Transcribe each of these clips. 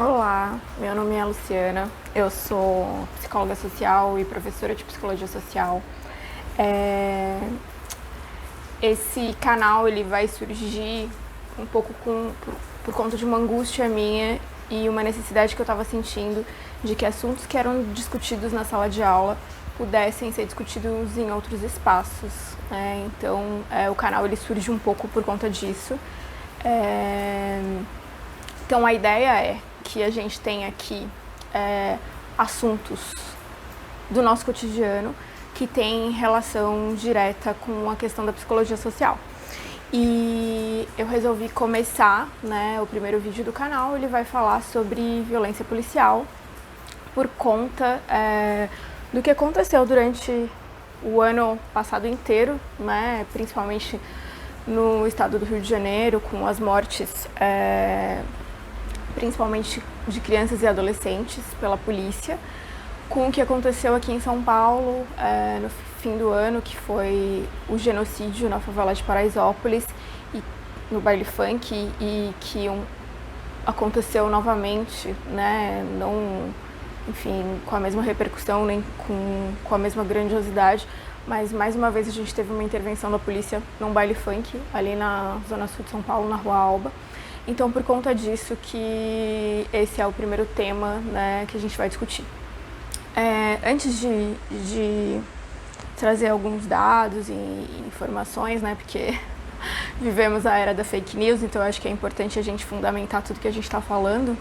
Olá, meu nome é Luciana, eu sou psicóloga social e professora de psicologia social. Esse canal ele vai surgir um pouco por conta de uma angústia minha e uma necessidade que eu estava sentindo de que assuntos que eram discutidos na sala de aula pudessem ser discutidos em outros espaços. Então, o canal ele surge um pouco por conta disso. Então, a ideia é que a gente tem aqui assuntos do nosso cotidiano que tem relação direta com a questão da psicologia social. E eu resolvi começar, o primeiro vídeo do canal, ele vai falar sobre violência policial por conta do que aconteceu durante o ano passado inteiro, principalmente no estado do Rio de Janeiro, com as mortes principalmente de crianças e adolescentes pela polícia, com o que aconteceu aqui em São Paulo no fim do ano, que foi o genocídio na favela de Paraisópolis e no baile funk, e que aconteceu novamente, não, enfim, com a mesma repercussão, nem com a mesma grandiosidade, mas mais uma vez a gente teve uma intervenção da polícia num baile funk ali na zona sul de São Paulo, na Rua Alba. Então, por conta disso que esse é o primeiro tema, que a gente vai discutir. Antes de trazer alguns dados e informações, porque vivemos a era da fake news, então eu acho que é importante a gente fundamentar tudo que a gente está falando,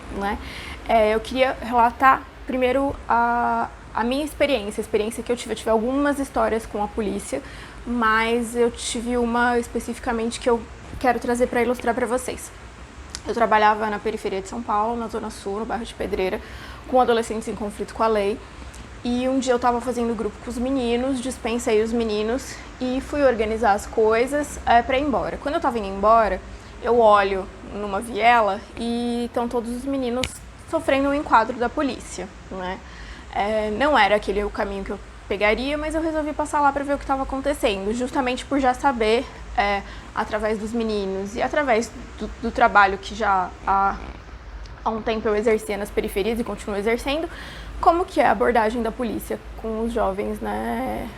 eu queria relatar primeiro a minha experiência, a experiência que eu tive algumas histórias com a polícia, mas eu tive uma especificamente que eu quero trazer para ilustrar para vocês. Eu trabalhava na periferia de São Paulo, na Zona Sul, no bairro de Pedreira, com adolescentes em conflito com a lei. E um dia eu estava fazendo grupo com os meninos, dispensei os meninos e fui organizar as coisas para ir embora. Quando eu estava indo embora, eu olho numa viela e estão todos os meninos sofrendo um enquadro da polícia. Não era aquele o caminho que eu pegaria, mas eu resolvi passar lá para ver o que estava acontecendo, justamente por já saber, através dos meninos e através do trabalho que já há um tempo eu exercia nas periferias e continuo exercendo, como que é a abordagem da polícia com os jovens,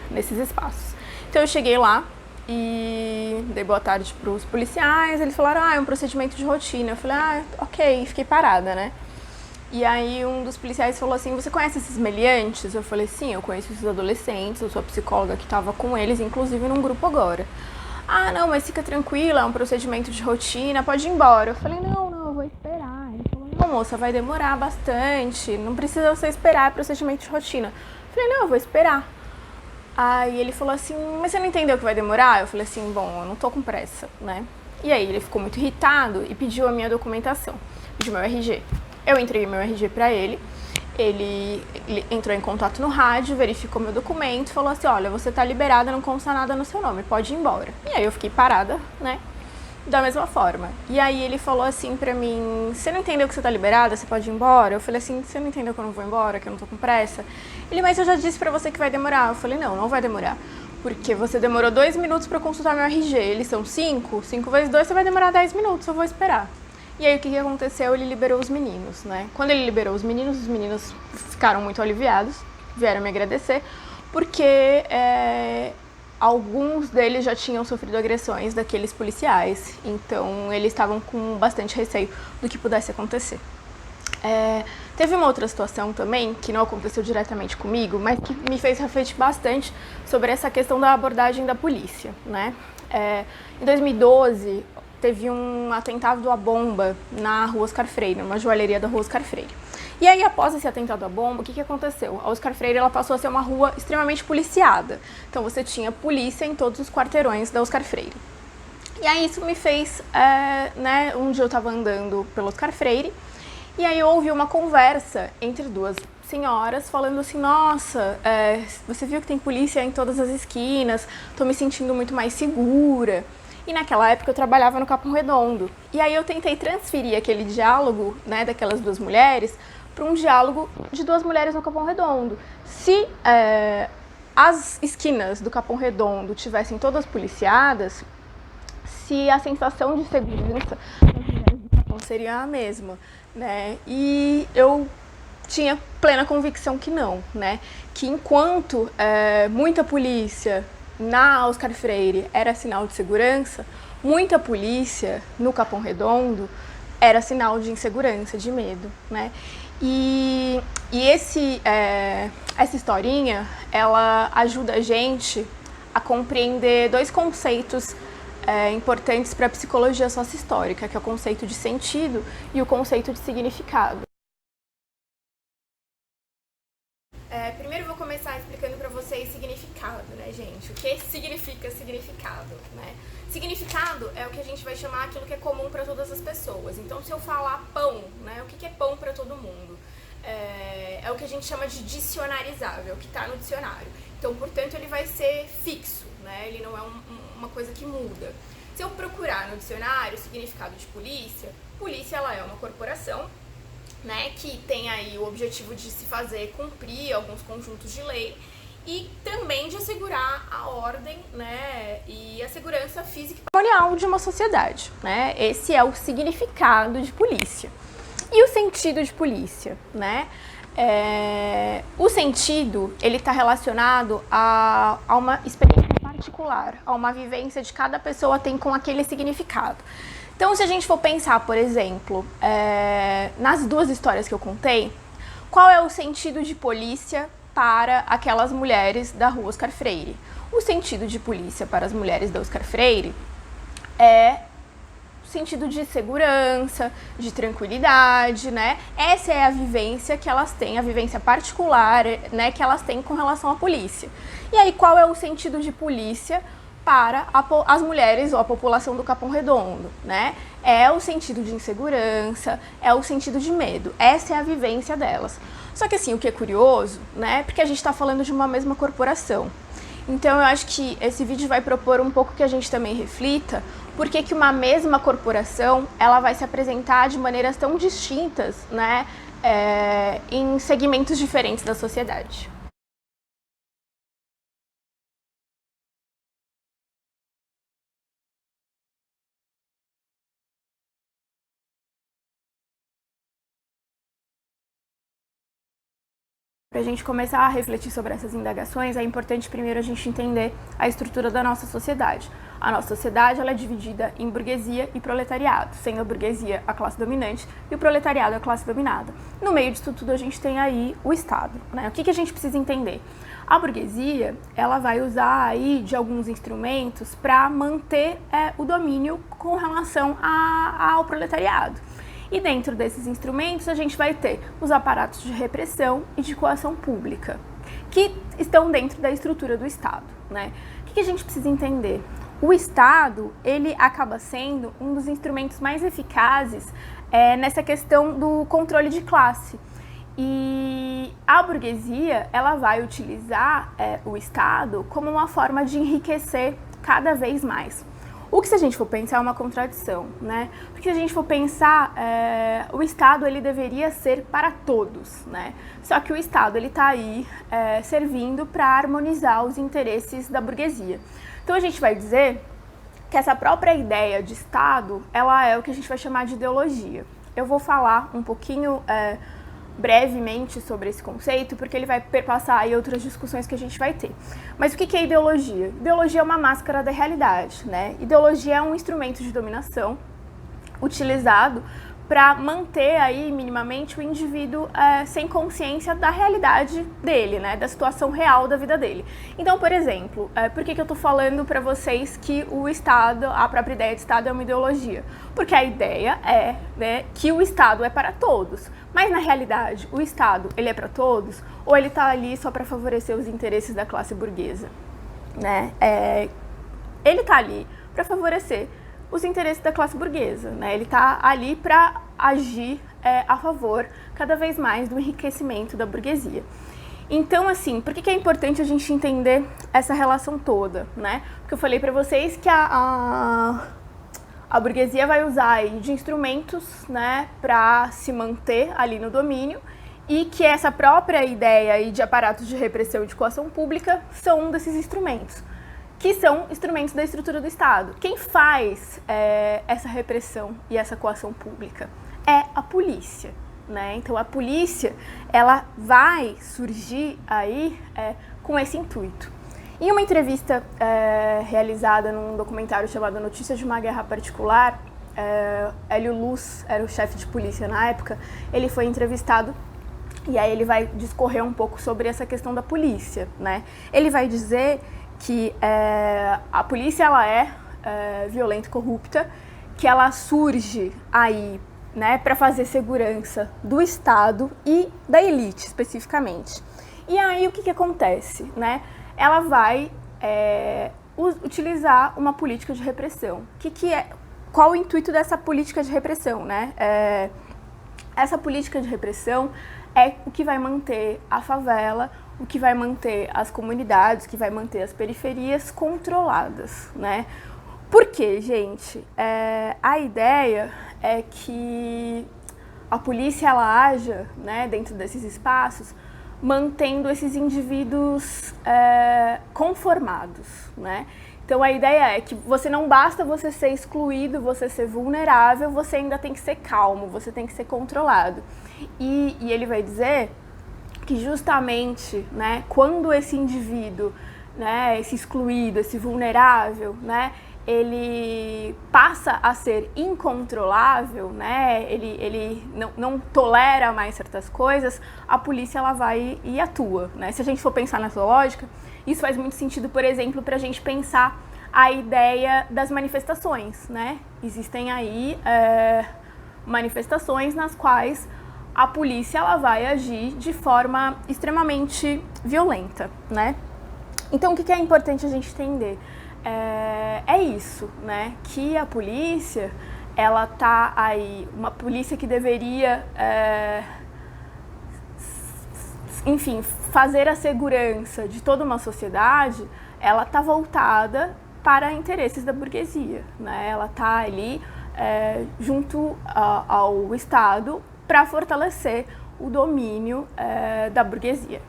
nesses espaços. Então eu cheguei lá e dei boa tarde para os policiais, eles falaram, é um procedimento de rotina. Eu falei, ok, fiquei parada, E aí um dos policiais falou assim, você conhece esses meliantes? Eu falei, sim, eu conheço esses adolescentes, eu sou a psicóloga que estava com eles, inclusive num grupo agora. Não, mas fica tranquila, é um procedimento de rotina, pode ir embora. Eu falei, não, eu vou esperar. Ele falou, não, moça, vai demorar bastante, não precisa você esperar, é procedimento de rotina. Eu falei, não, eu vou esperar. Aí ele falou assim, mas você não entendeu que vai demorar? Eu falei assim, bom, eu não tô com pressa, E aí ele ficou muito irritado e pediu a minha documentação, pediu meu RG. Eu entreguei meu RG pra ele entrou em contato no rádio, verificou meu documento, falou assim, olha, você tá liberada, não consta nada no seu nome, pode ir embora. E aí eu fiquei parada, da mesma forma. E aí ele falou assim pra mim, você não entendeu que você tá liberada, você pode ir embora? Eu falei assim, você não entendeu que eu não vou embora, que eu não tô com pressa? Ele, mas eu já disse pra você que vai demorar. Eu falei, não vai demorar, porque você demorou 2 minutos pra consultar meu RG, eles são 5 vezes 2, você vai demorar 10 minutos, eu vou esperar. E aí o que aconteceu? Ele liberou os meninos, Quando ele liberou os meninos ficaram muito aliviados, vieram me agradecer, porque alguns deles já tinham sofrido agressões daqueles policiais, então eles estavam com bastante receio do que pudesse acontecer. Teve uma outra situação também, que não aconteceu diretamente comigo, mas que me fez refletir bastante sobre essa questão da abordagem da polícia, Em 2012, teve um atentado à bomba na Rua Oscar Freire, numa joalheria da Rua Oscar Freire. E aí, após esse atentado à bomba, o que aconteceu? A Oscar Freire ela passou a ser uma rua extremamente policiada. Então, você tinha polícia em todos os quarteirões da Oscar Freire. E aí, isso me fez... um dia eu estava andando pelo Oscar Freire, e aí eu ouvi uma conversa entre duas senhoras falando assim, nossa, você viu que tem polícia em todas as esquinas, tô me sentindo muito mais segura. E naquela época eu trabalhava no Capão Redondo. E aí eu tentei transferir aquele diálogo, daquelas duas mulheres, para um diálogo de duas mulheres no Capão Redondo. Se as esquinas do Capão Redondo tivessem todas policiadas, se a sensação de segurança das mulheres do Capão não seria a mesma, né? E eu tinha plena convicção que não, né? Que enquanto muita polícia na Oscar Freire era sinal de segurança, muita polícia no Capão Redondo era sinal de insegurança, de medo, né? E essa historinha, ela ajuda a gente a compreender dois conceitos importantes para a psicologia sócio-histórica, que é o conceito de sentido e o conceito de significado. Primeiro vou começar explicando para vocês significado, né, gente? O que significa significado, né? Significado é o que a gente vai chamar aquilo que é comum para todas as pessoas. Então, se eu falar pão, né, o que é pão para todo mundo? É o que a gente chama de dicionarizável, que está no dicionário. Então, portanto, ele vai ser fixo, né? Ele não é uma coisa que muda. Se eu procurar no dicionário o significado de polícia, polícia ela é uma corporação, né, que tem aí o objetivo de se fazer cumprir alguns conjuntos de lei e também de assegurar a ordem, né, e a segurança física e patrimonial de uma sociedade, né? Esse é o significado de polícia. E o sentido de polícia, né? O sentido, ele está relacionado a uma experiência particular, a uma vivência de cada pessoa tem com aquele significado. Então, se a gente for pensar, por exemplo, nas duas histórias que eu contei, qual é o sentido de polícia para aquelas mulheres da rua Oscar Freire? O sentido de polícia para as mulheres da Oscar Freire é sentido de segurança, de tranquilidade, né? Essa é a vivência que elas têm, a vivência particular, né, que elas têm com relação à polícia. E aí, qual é o sentido de polícia para as mulheres ou a população do Capão Redondo, né? É o sentido de insegurança, é o sentido de medo. Essa é a vivência delas. Só que assim, o que é curioso, né? Porque a gente está falando de uma mesma corporação. Então eu acho que esse vídeo vai propor um pouco que a gente também reflita por que uma mesma corporação ela vai se apresentar de maneiras tão distintas, né? Em segmentos diferentes da sociedade. Para a gente começar a refletir sobre essas indagações, é importante primeiro a gente entender a estrutura da nossa sociedade. A nossa sociedade ela é dividida em burguesia e proletariado, sendo a burguesia a classe dominante e o proletariado a classe dominada. No meio disso tudo a gente tem aí o Estado, né? O que a gente precisa entender? A burguesia ela vai usar aí de alguns instrumentos para manter o domínio com relação ao proletariado. E dentro desses instrumentos a gente vai ter os aparatos de repressão e de coação pública, que estão dentro da estrutura do Estado, né? O que a gente precisa entender? O Estado, ele acaba sendo um dos instrumentos mais eficazes nessa questão do controle de classe. E a burguesia, ela vai utilizar o Estado como uma forma de enriquecer cada vez mais. O que, se a gente for pensar, é uma contradição, né? Porque se a gente for pensar, o Estado ele deveria ser para todos, né? Só que o Estado ele está aí servindo para harmonizar os interesses da burguesia. Então a gente vai dizer que essa própria ideia de Estado, ela é o que a gente vai chamar de ideologia. Eu vou falar um pouquinho brevemente sobre esse conceito, porque ele vai perpassar aí outras discussões que a gente vai ter. Mas o que é ideologia? Ideologia é uma máscara da realidade, né? Ideologia é um instrumento de dominação utilizado para manter aí minimamente o indivíduo sem consciência da realidade dele, né? Da situação real da vida dele. Então, por exemplo, por que eu estou falando para vocês que o Estado, a própria ideia de Estado é uma ideologia? Porque a ideia é, né, que o Estado é para todos. Mas na realidade, o Estado ele é para todos ou ele está ali só para favorecer os interesses da classe burguesa, né? Ele está ali para favorecer os interesses da classe burguesa, né? Ele está ali para agir a favor cada vez mais do enriquecimento da burguesia. Então, assim, por que é importante a gente entender essa relação toda, né? Porque eu falei para vocês que a burguesia vai usar aí de instrumentos, né, para se manter ali no domínio e que essa própria ideia aí de aparatos de repressão e de coação pública são um desses instrumentos, que são instrumentos da estrutura do Estado. Quem faz essa repressão e essa coação pública é a polícia, né? Então a polícia, ela vai surgir aí com esse intuito. Em uma entrevista realizada num documentário chamado Notícias de uma Guerra Particular, Hélio Luz era o chefe de polícia na época, ele foi entrevistado e aí ele vai discorrer um pouco sobre essa questão da polícia, né? Ele vai dizer que a polícia ela é violenta e corrupta, que ela surge aí, né, para fazer segurança do Estado e da elite especificamente. E aí o que acontece, né? Ela vai utilizar uma política de repressão. Qual o intuito dessa política de repressão, né? Essa política de repressão é o que vai manter a favela, o que vai manter as comunidades, o que vai manter as periferias controladas, né? Por quê, gente? A ideia é que a polícia ela haja, né, dentro desses espaços, mantendo esses indivíduos conformados, né? Então a ideia é que não basta você ser excluído, você ser vulnerável, você ainda tem que ser calmo, você tem que ser controlado. E ele vai dizer que justamente, né, quando esse indivíduo, né, esse excluído, esse vulnerável, né, ele passa a ser incontrolável, né, ele não tolera mais certas coisas, a polícia ela vai e atua, né? Se a gente for pensar nessa lógica, isso faz muito sentido, por exemplo, para a gente pensar a ideia das manifestações, né? Existem aí manifestações nas quais a polícia ela vai agir de forma extremamente violenta, né? Então, o que é importante a gente entender? É isso, né? Que a polícia, ela tá aí, uma polícia que deveria, enfim, fazer a segurança de toda uma sociedade, ela tá voltada para interesses da burguesia, né? Ela tá ali junto ao Estado para fortalecer o domínio da burguesia.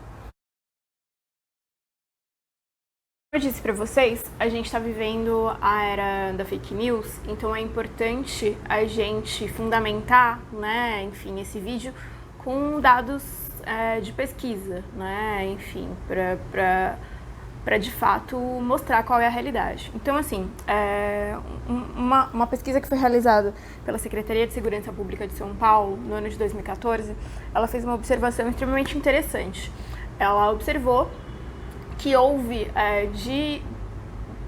Como eu disse para vocês, a gente está vivendo a era da fake news, então é importante a gente fundamentar, né, enfim, esse vídeo com dados de pesquisa, né, enfim, para de fato mostrar qual é a realidade. Então, assim, uma pesquisa que foi realizada pela Secretaria de Segurança Pública de São Paulo no ano de 2014, ela fez uma observação extremamente interessante. Ela observou que houve de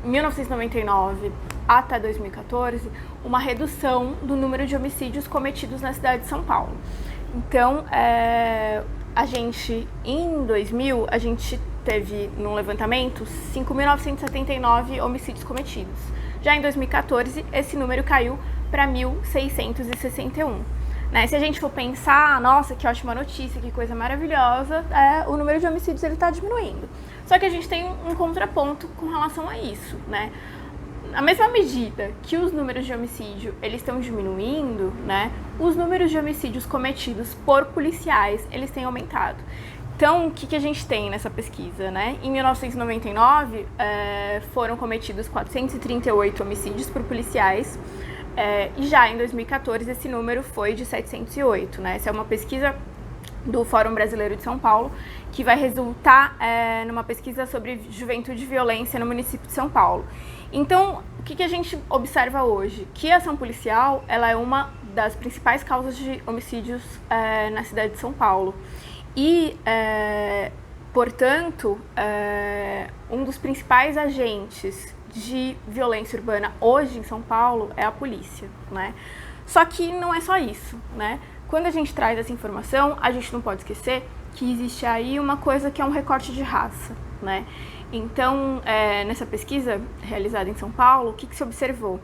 1999 até 2014 uma redução do número de homicídios cometidos na cidade de São Paulo. Então, em 2000, a gente teve, num levantamento, 5.979 homicídios cometidos. Já em 2014, esse número caiu para 1.661. Né? Se a gente for pensar, nossa, que ótima notícia, que coisa maravilhosa, o número de homicídios está diminuindo. Só que a gente tem um contraponto com relação a isso, né? Na mesma medida que os números de homicídio eles estão diminuindo, né, os números de homicídios cometidos por policiais eles têm aumentado. Então, o que a gente tem nessa pesquisa, né? Em 1999, foram cometidos 438 homicídios por policiais, e já em 2014 esse número foi de 708, né? Essa é uma pesquisa do Fórum Brasileiro de São Paulo, que vai resultar numa pesquisa sobre juventude e violência no município de São Paulo. Então, o que a gente observa hoje? Que a ação policial ela é uma das principais causas de homicídios na cidade de São Paulo. E, portanto, um dos principais agentes de violência urbana hoje em São Paulo é a polícia, né? Só que não é só isso, né? Quando a gente traz essa informação, a gente não pode esquecer que existe aí uma coisa que é um recorte de raça, né? Então, nessa pesquisa realizada em São Paulo, o que se observou?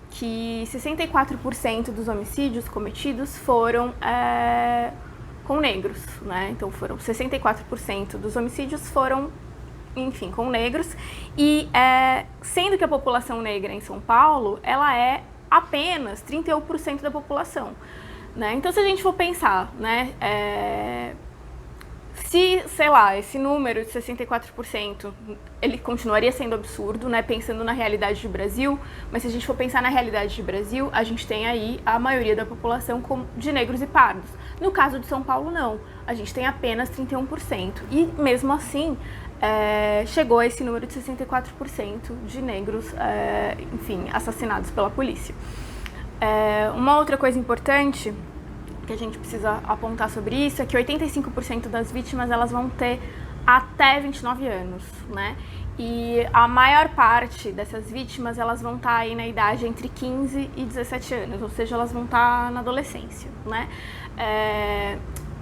Que 64% dos homicídios cometidos foram com negros, né? Então, 64% dos homicídios foram, enfim, com negros. E sendo que a população negra em São Paulo, ela é apenas 31% da população. Né? Então, se a gente for pensar, né, Se, sei lá, esse número de 64%, ele continuaria sendo absurdo, né, pensando na realidade do Brasil, mas se a gente for pensar na realidade do Brasil, a gente tem aí a maioria da população de negros e pardos. No caso de São Paulo, não. A gente tem apenas 31%. E, mesmo assim, chegou a esse número de 64% de negros, enfim, assassinados pela polícia. Uma outra coisa importante que a gente precisa apontar sobre isso é que 85% das vítimas elas vão ter até 29 anos, né? E a maior parte dessas vítimas elas vão estar aí na idade entre 15 e 17 anos, ou seja, elas vão estar na adolescência, né?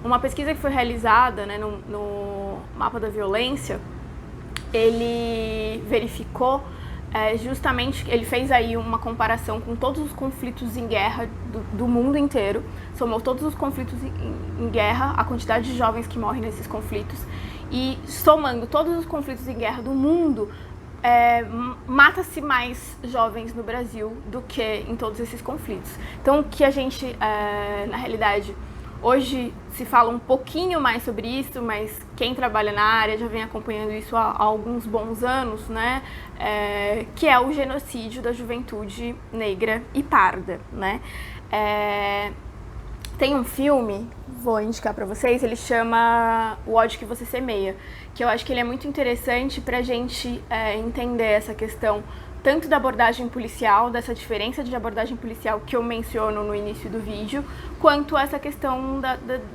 Uma pesquisa que foi realizada, né, no Mapa da Violência, ele verificou justamente, ele fez aí uma comparação com todos os conflitos em guerra do mundo inteiro, somou todos os conflitos em guerra, a quantidade de jovens que morrem nesses conflitos, e somando todos os conflitos em guerra do mundo, mata-se mais jovens no Brasil do que em todos esses conflitos. Então, o que a gente, na realidade, hoje se fala um pouquinho mais sobre isso, mas quem trabalha na área já vem acompanhando isso há alguns bons anos, né? Que é o genocídio da juventude negra e parda, né? Tem um filme, vou indicar para vocês, ele chama O Ódio que Você Semeia, que eu acho que ele é muito interessante para a gente entender essa questão tanto da abordagem policial, dessa diferença de abordagem policial que eu menciono no início do vídeo, quanto essa questão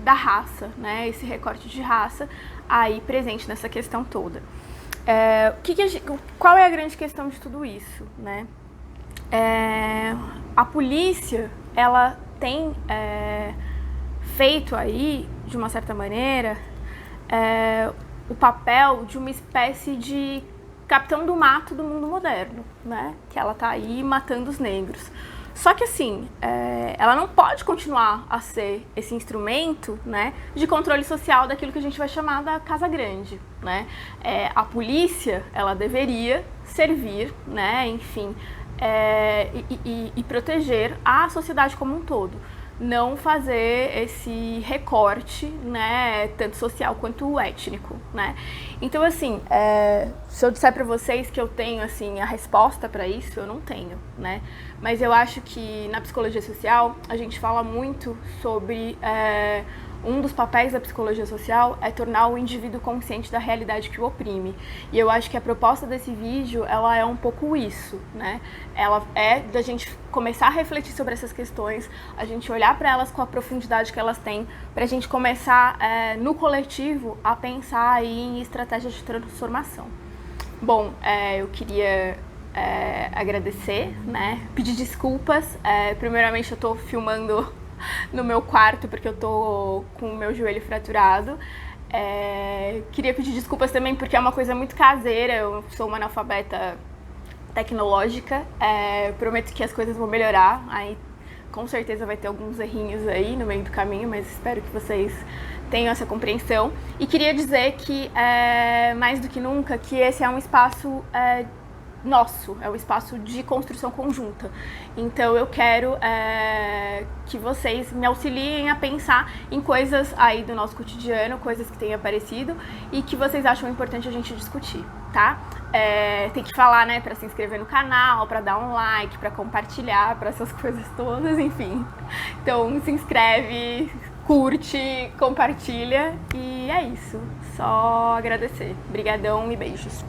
da raça, né? Esse recorte de raça aí presente nessa questão toda. Qual é a grande questão de tudo isso, né? A polícia, ela tem feito aí, de uma certa maneira, o papel de uma espécie de capitão do mato do mundo moderno, né? Que ela tá aí matando os negros. Só que assim, ela não pode continuar a ser esse instrumento, né, de controle social daquilo que a gente vai chamar da Casa Grande, né? A polícia, ela deveria servir, né, enfim, e proteger a sociedade como um todo. Não fazer esse recorte, né, tanto social quanto étnico, né? Então, assim, se eu disser para vocês que eu tenho, assim, a resposta para isso, eu não tenho, né? Mas eu acho que na psicologia social a gente fala muito sobre um dos papéis da psicologia social é tornar o indivíduo consciente da realidade que o oprime. E eu acho que a proposta desse vídeo, ela é um pouco isso, né? Ela é da gente começar a refletir sobre essas questões, a gente olhar para elas com a profundidade que elas têm, para a gente começar, no coletivo, a pensar aí em estratégias de transformação. Bom, eu queria agradecer, né? Pedir desculpas. Primeiramente, eu tô filmando no meu quarto porque eu tô com o meu joelho fraturado. Queria pedir desculpas também porque é uma coisa muito caseira, eu sou uma analfabeta tecnológica, prometo que as coisas vão melhorar, aí com certeza vai ter alguns errinhos aí no meio do caminho, mas espero que vocês tenham essa compreensão. E queria dizer que, mais do que nunca, que esse é um espaço nosso, é um espaço de construção conjunta. Então eu quero que vocês me auxiliem a pensar em coisas aí do nosso cotidiano, coisas que têm aparecido e que vocês acham importante a gente discutir, tá? Tem que falar, né, para se inscrever no canal, para dar um like, para compartilhar, para essas coisas todas, enfim. Então se inscreve, curte, compartilha e é isso. Só agradecer. Brigadão e beijos.